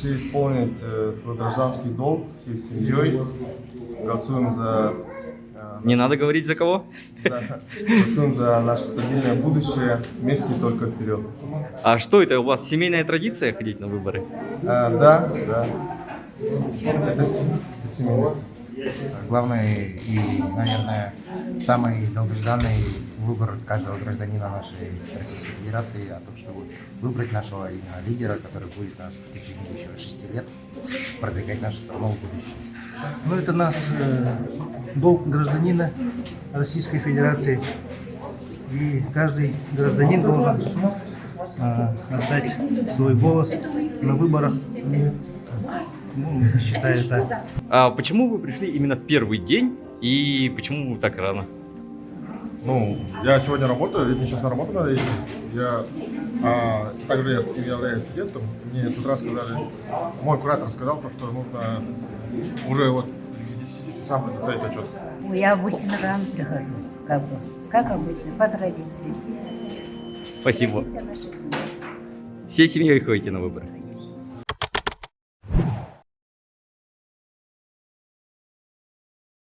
пришли исполнить свой гражданский долг всей семьей. Голосуем за... Не надо говорить за кого. Да, голосуем за наше стабильное будущее. Вместе только вперед. А что это, у вас семейная традиция ходить на выборы? Да. Это семейное. Главный и, наверное, самый долгожданный выбор каждого гражданина нашей Российской Федерации о том, чтобы выбрать нашего именно лидера, который будет нас в течение еще 6 лет продвигать нашу страну в будущее. Ну, это наш долг гражданина Российской Федерации. И каждый гражданин должен отдать свой голос на выборах. Ну, считаю это. А почему вы пришли именно в первый день и почему так рано? Ну, я сегодня работаю, ведь мне сейчас на работу надо идти. Также я являюсь студентом. Мне с утра сказали, мой куратор сказал, что нужно уже вот к 10 часам предоставить отчет. Я обычно рано прихожу, как обычно, по традиции. Спасибо. Традиция нашей семьи. Всей семьей ходите на выборы?